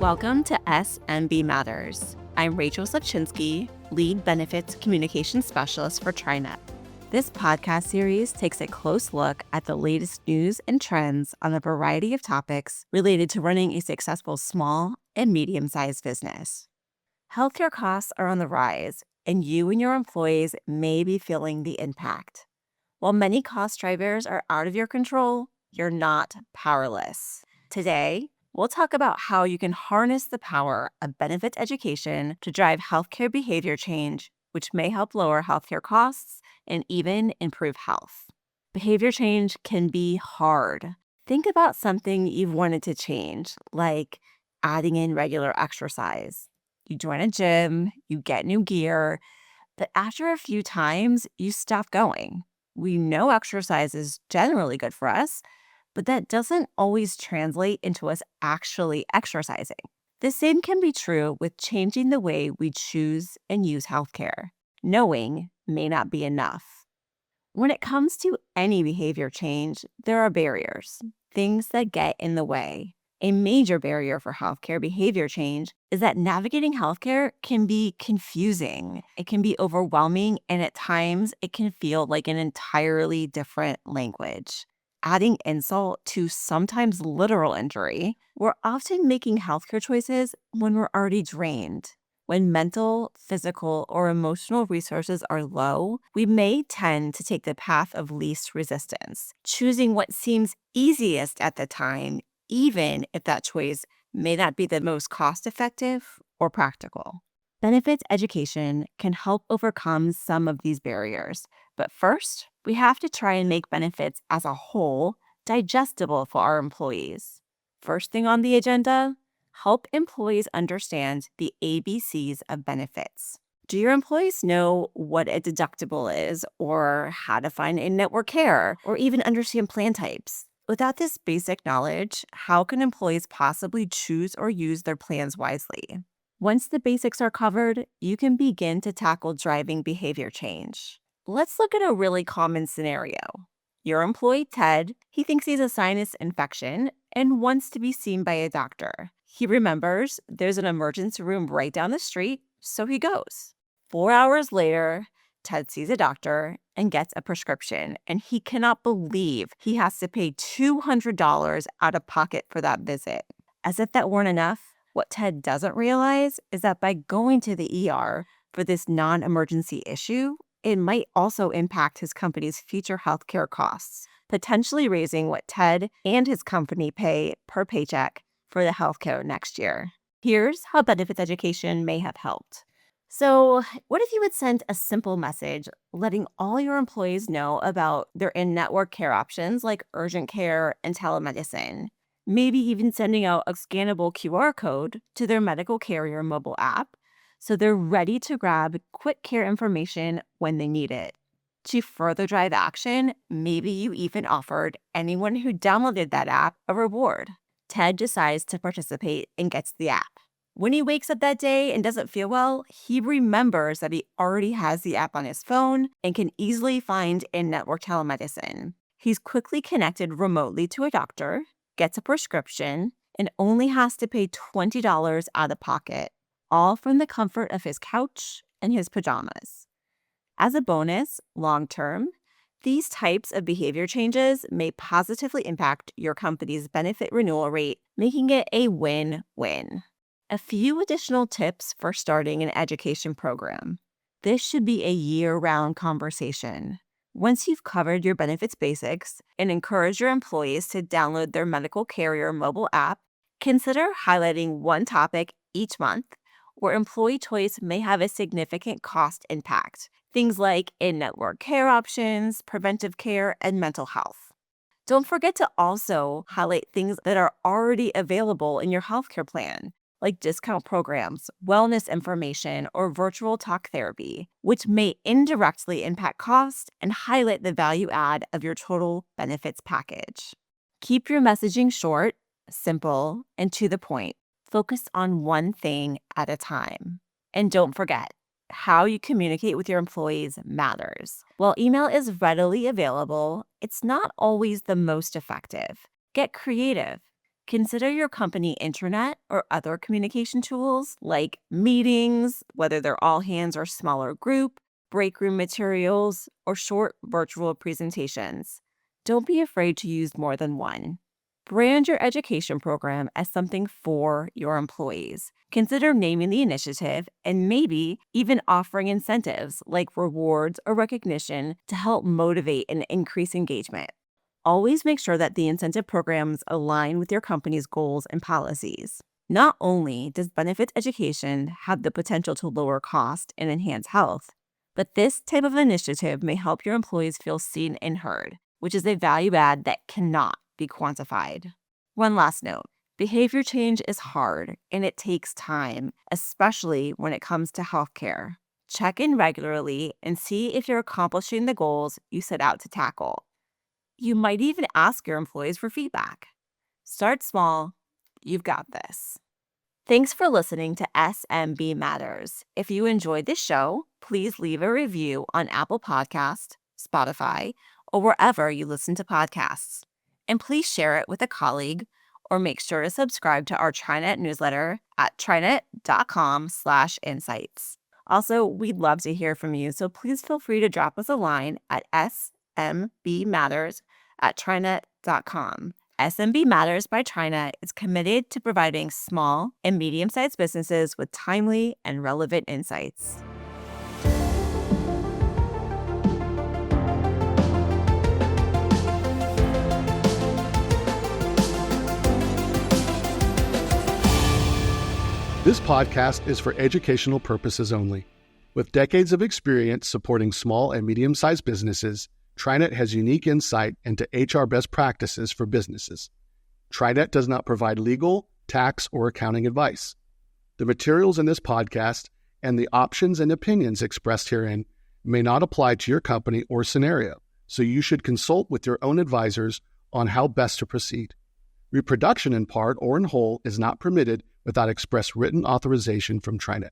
Welcome to SMB Matters. I'm Rachel Sufczynski, Lead Benefits Communication Specialist for TriNet. This podcast series takes a close look at the latest news and trends on a variety of topics related to running a successful small and medium-sized business. Healthcare costs are on the rise, and you and your employees may be feeling the impact. While many cost drivers are out of your control, you're not powerless. Today, we'll talk about how you can harness the power of benefits education to drive healthcare behavior change, which may help lower healthcare costs and even improve health. Behavior change can be hard. Think about something you've wanted to change, like adding in regular exercise. You join a gym, you get new gear, but after a few times, you stop going. We know exercise is generally good for us, but that doesn't always translate into us actually exercising. The same can be true with changing the way we choose and use healthcare. Knowing may not be enough. When it comes to any behavior change, there are barriers, things that get in the way. A major barrier for healthcare behavior change is that navigating healthcare can be confusing. It can be overwhelming, and at times it can feel like an entirely different language. Adding insult to sometimes literal injury, we're often making healthcare choices when we're already drained. When mental, physical, or emotional resources are low, we may tend to take the path of least resistance, choosing what seems easiest at the time, even if that choice may not be the most cost-effective or practical. Benefits education can help overcome some of these barriers, but first, we have to try and make benefits as a whole digestible for our employees. First thing on the agenda, help employees understand the ABCs of benefits. Do your employees know what a deductible is, or how to find in-network care, or even understand plan types? Without this basic knowledge, how can employees possibly choose or use their plans wisely? Once the basics are covered, you can begin to tackle driving behavior change. Let's look at a really common scenario. Your employee, Ted, he thinks he's a sinus infection and wants to be seen by a doctor. He remembers there's an emergency room right down the street, so he goes. 4 hours later, Ted sees a doctor and gets a prescription, and he cannot believe he has to pay $200 out of pocket for that visit. As if that weren't enough, what Ted doesn't realize is that by going to the ER for this non-emergency issue, it might also impact his company's future healthcare costs, potentially raising what Ted and his company pay per paycheck for the healthcare next year. Here's how benefits education may have helped. So, what if you would send a simple message letting all your employees know about their in-network care options like urgent care and telemedicine? Maybe even sending out a scannable QR code to their medical carrier mobile app so they're ready to grab quick care information when they need it. To further drive action, maybe you even offered anyone who downloaded that app a reward. Ted decides to participate and gets the app. When he wakes up that day and doesn't feel well, he remembers that he already has the app on his phone and can easily find in-network telemedicine. He's quickly connected remotely to a doctor, gets a prescription, and only has to pay $20 out of pocket, all from the comfort of his couch and his pajamas. As a bonus, long-term, these types of behavior changes may positively impact your company's benefit renewal rate, making it a win-win. A few additional tips for starting an education program. This should be a year-round conversation. Once you've covered your benefits basics and encourage your employees to download their medical carrier mobile app, consider highlighting one topic each month where employee choice may have a significant cost impact. Things like in-network care options, preventive care, and mental health. Don't forget to also highlight things that are already available in your healthcare plan, like discount programs, wellness information, or virtual talk therapy, which may indirectly impact cost and highlight the value add of your total benefits package. Keep your messaging short, simple, and to the point. Focus on one thing at a time. And don't forget, how you communicate with your employees matters. While email is readily available, it's not always the most effective. Get creative. Consider your company intranet or other communication tools like meetings, whether they're all hands or smaller group, break room materials, or short virtual presentations. Don't be afraid to use more than one. Brand your education program as something for your employees. Consider naming the initiative and maybe even offering incentives like rewards or recognition to help motivate and increase engagement. Always make sure that the incentive programs align with your company's goals and policies. Not only does benefits education have the potential to lower cost and enhance health, but this type of initiative may help your employees feel seen and heard, which is a value add that cannot be quantified. One last note, behavior change is hard and it takes time, especially when it comes to healthcare. Check in regularly and see if you're accomplishing the goals you set out to tackle. You might even ask your employees for feedback. Start small. You've got this. Thanks for listening to SMB Matters. If you enjoyed this show, please leave a review on Apple Podcasts, Spotify, or wherever you listen to podcasts. And please share it with a colleague or make sure to subscribe to our TriNet newsletter at trinet.com/insights. Also, we'd love to hear from you, so please feel free to drop us a line at smbmatters@trinet.com. SMB Matters by TriNet is committed to providing small and medium-sized businesses with timely and relevant insights. This podcast is for educational purposes only. With decades of experience supporting small and medium-sized businesses, TriNet has unique insight into HR best practices for businesses. TriNet does not provide legal, tax, or accounting advice. The materials in this podcast and the options and opinions expressed herein may not apply to your company or scenario, so you should consult with your own advisors on how best to proceed. Reproduction in part or in whole is not permitted without express written authorization from TriNet.